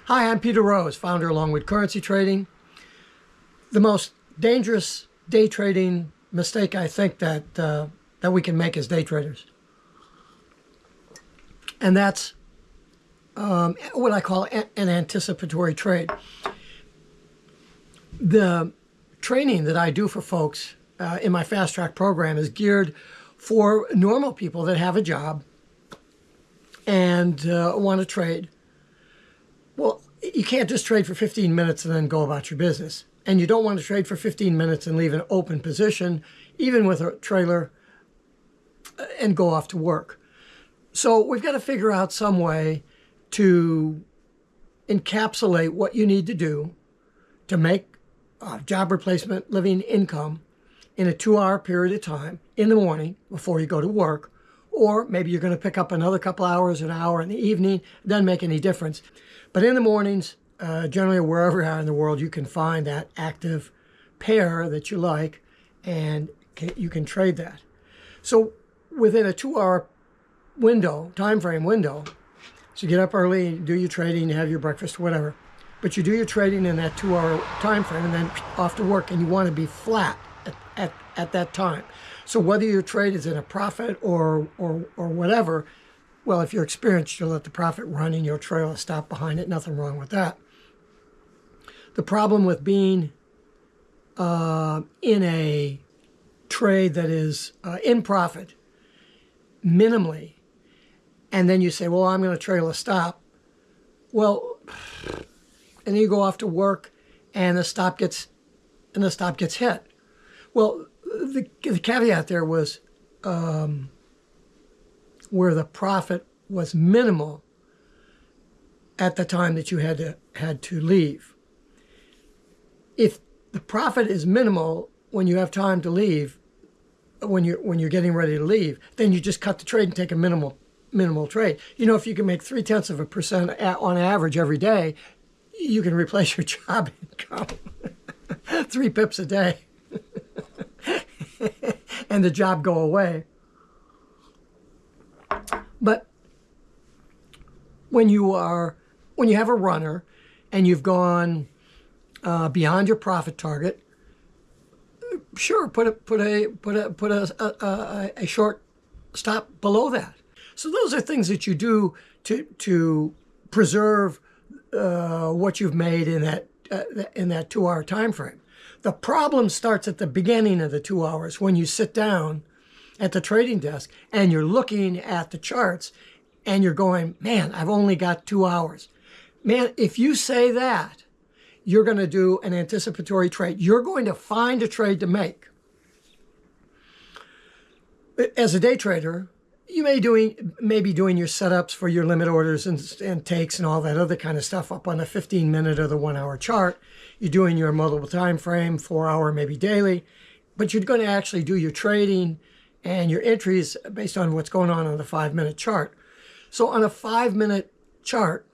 Hi, I'm Peter Rose, founder of Longwood Currency Trading. The most dangerous day trading mistake I think that we can make as day traders, and that's what I call an anticipatory trade. The training that I do for folks in my fast track program is geared for normal people that have a job and want to trade. Well, you can't just trade for 15 minutes and then go about your business. And you don't want to trade for 15 minutes and leave an open position, even with a trailer, and go off to work. So we've got to figure out some way to encapsulate what you need to do to make a job replacement living income in a 2-hour period of time in the morning before you go to work. Or maybe you're going to pick up another couple hours, an hour in the evening. It doesn't make any difference. But in the mornings, generally wherever you are in the world, you can find that active pair that you like, and you can trade that. So within a 2-hour window, time frame window, so you get up early, do your trading, you have your breakfast, whatever. But you do your trading in that 2-hour time frame and then off to work, and you want to be flat at that time. So whether your trade is in a profit or whatever, well, if you're experienced, you'll let the profit run and you'll trail a stop behind it. Nothing wrong with that. The problem with being in a trade that is in profit minimally, and then you say, well, I'm going to trail a stop. Well, and then you go off to work and the stop gets hit. Well, the caveat there was where the profit was minimal at the time that you had to leave. If the profit is minimal when you have time to leave, when you're getting ready to leave, then you just cut the trade and take a minimal trade. You know, if you can make 0.3% on average every day, you can replace your job income 3 pips a day. And the job go away. But when you have a runner and you've gone beyond your profit target, sure, put a short stop below that. So those are things that you do to preserve what you've made in that 2-hour time frame. The problem starts at the beginning of the 2 hours when you sit down at the trading desk and you're looking at the charts and you're going, man, I've only got 2 hours. Man, if you say that, you're going to do an anticipatory trade. You're going to find a trade to make. As a day trader, you may be doing your setups for your limit orders and takes and all that other kind of stuff up on the 15-minute or the 1-hour chart. You're doing your multiple time frame, 4-hour, maybe daily, but you're going to actually do your trading and your entries based on what's going on the 5-minute chart. So on a 5-minute chart,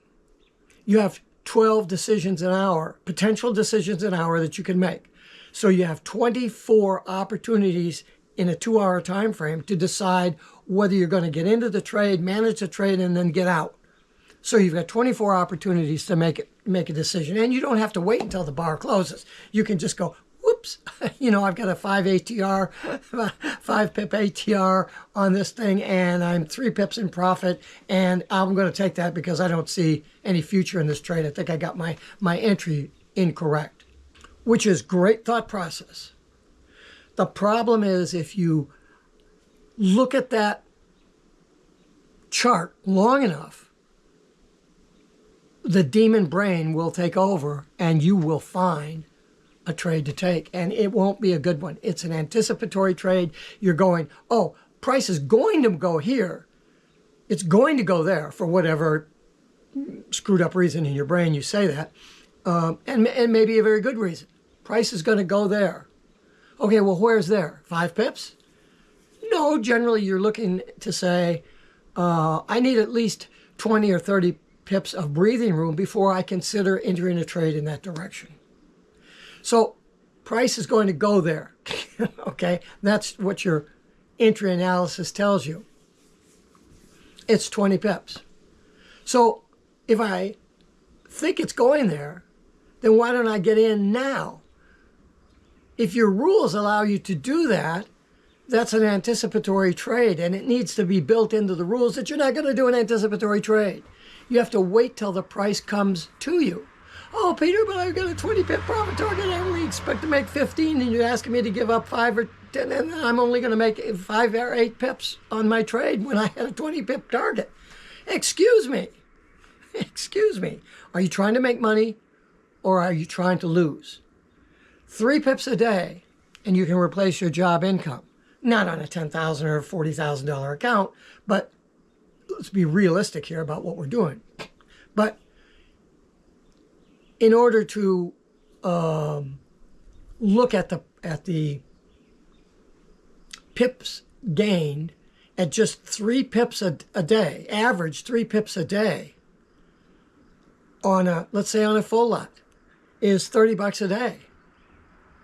you have 12 decisions an hour, potential decisions an hour that you can make. So you have 24 opportunities in a 2-hour time frame to decide whether you're going to get into the trade, manage the trade, and then get out. So you've got 24 opportunities to make a decision, and you don't have to wait until the bar closes. You can just go, whoops, I've got a 5 ATR, 5 pip ATR on this thing, and I'm 3 pips in profit, and I'm going to take that because I don't see any future in this trade. I think I got my entry incorrect, which is great thought process. The problem is if you look at that chart long enough, the demon brain will take over and you will find a trade to take, and it won't be a good one. It's an anticipatory trade. You're going, oh, price is going to go here. It's going to go there for whatever screwed up reason in your brain you say that, and maybe a very good reason. Price is going to go there. Okay, well, where's there? 5 pips? No, generally you're looking to say, I need at least 20 or 30 pips of breathing room before I consider entering a trade in that direction. So price is going to go there. Okay, that's what your entry analysis tells you. It's 20 pips. So if I think it's going there, then why don't I get in now? If your rules allow you to do that, that's an anticipatory trade, and it needs to be built into the rules that you're not going to do an anticipatory trade. You have to wait till the price comes to you. Oh, Peter, but I've got a 20 pip profit target. I only expect to make 15, and you're asking me to give up 5 or 10, and I'm only going to make 5 or 8 pips on my trade when I had a 20 pip target. Excuse me. Excuse me. Are you trying to make money, or are you trying to lose? 3 pips a day, and you can replace your job income. Not on a $10,000 or $40,000 account, but let's be realistic here about what we're doing. But in order to look at the pips gained at just 3 pips a day, average 3 pips a day on a, let's say on a full lot, is $30 a day.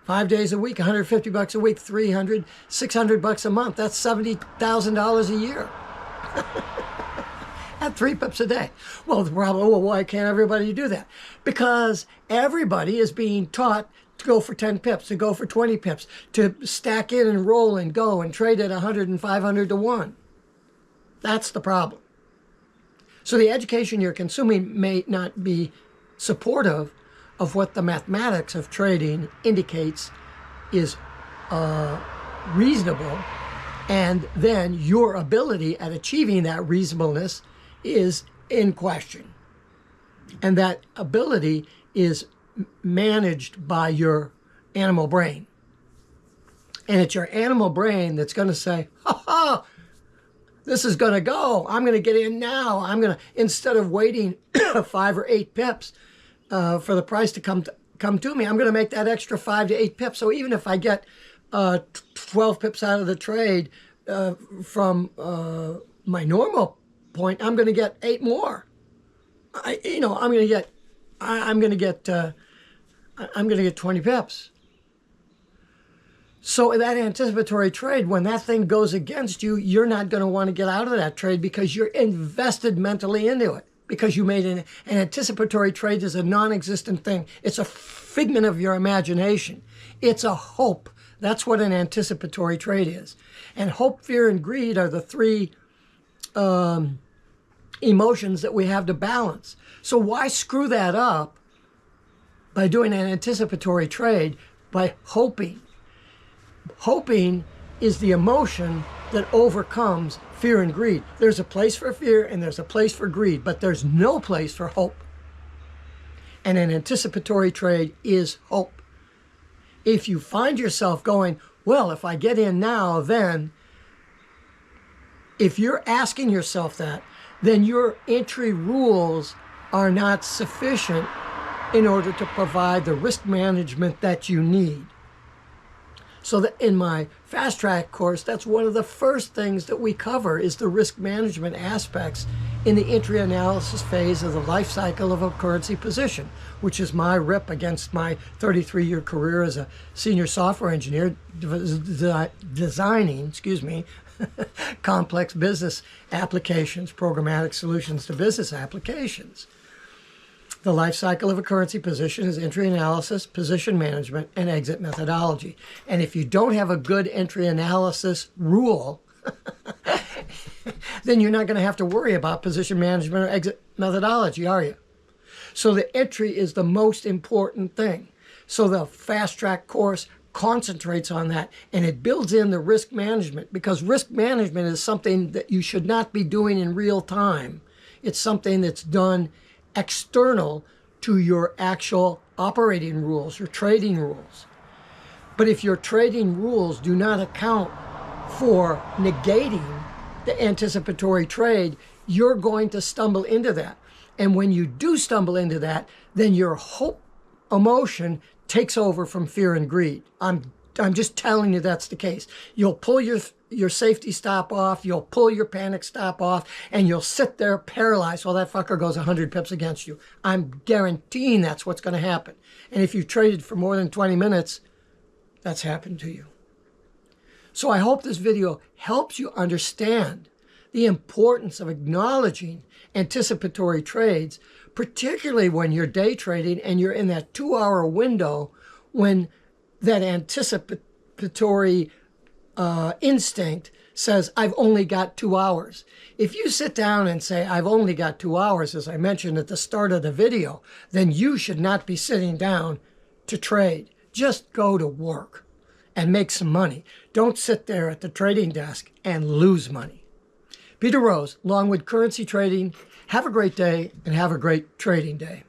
5 days a week, $150 a week, $300, $600 a month. That's $70,000 a year. At 3 pips a day. Well, the problem, well, why can't everybody do that? Because everybody is being taught to go for 10 pips, to go for 20 pips, to stack in and roll and go and trade at 100 and 500 to 1. That's the problem. So the education you're consuming may not be supportive of what the mathematics of trading indicates is reasonable, and then your ability at achieving that reasonableness is in question. And that ability is managed by your animal brain. And it's your animal brain that's going to say, ha ha, this is going to go. I'm going to get in now. I'm going to, instead of waiting 5 or 8 pips, for the price to come to me, I'm going to make that extra 5 to 8 pips. So even if I get 12 pips out of the trade from my normal point, I'm going to get 8 more. I'm going to get 20 pips. So that anticipatory trade, when that thing goes against you, you're not going to want to get out of that trade because you're invested mentally into it. Because you made an anticipatory trade is a non-existent thing. It's a figment of your imagination. It's a hope. That's what an anticipatory trade is. And hope, fear, and greed are the 3 emotions that we have to balance. So why screw that up by doing an anticipatory trade by hoping? Hoping is the emotion that overcomes fear and greed. There's a place for fear and there's a place for greed, but there's no place for hope. And an anticipatory trade is hope. If you find yourself going, well, if I get in now, then, if you're asking yourself that, then your entry rules are not sufficient in order to provide the risk management that you need. So that in my fast track course, that's one of the first things that we cover is the risk management aspects in the entry analysis phase of the life cycle of a currency position, which is my rip against my 33-year career as a senior software engineer designing, complex business applications, programmatic solutions to business applications. The life cycle of a currency position is entry analysis, position management, and exit methodology. And if you don't have a good entry analysis rule, then you're not going to have to worry about position management or exit methodology, are you? So the entry is the most important thing. So the fast track course concentrates on that, and it builds in the risk management, because risk management is something that you should not be doing in real time. It's something that's done external to your actual operating rules, your trading rules. But if your trading rules do not account for negating the anticipatory trade, you're going to stumble into that. And when you do stumble into that, then your hope emotion takes over from fear and greed. I'm just telling you that's the case. You'll pull your safety stop off, you'll pull your panic stop off, and you'll sit there paralyzed while that fucker goes 100 pips against you. I'm guaranteeing that's what's going to happen. And if you've traded for more than 20 minutes, that's happened to you. So I hope this video helps you understand the importance of acknowledging anticipatory trades, particularly when you're day trading and you're in that 2-hour window when that anticipatory instinct says, I've only got 2 hours. If you sit down and say, I've only got 2 hours, as I mentioned at the start of the video, then you should not be sitting down to trade. Just go to work and make some money. Don't sit there at the trading desk and lose money. Peter Rose, Longwood Currency Trading. Have a great day and have a great trading day.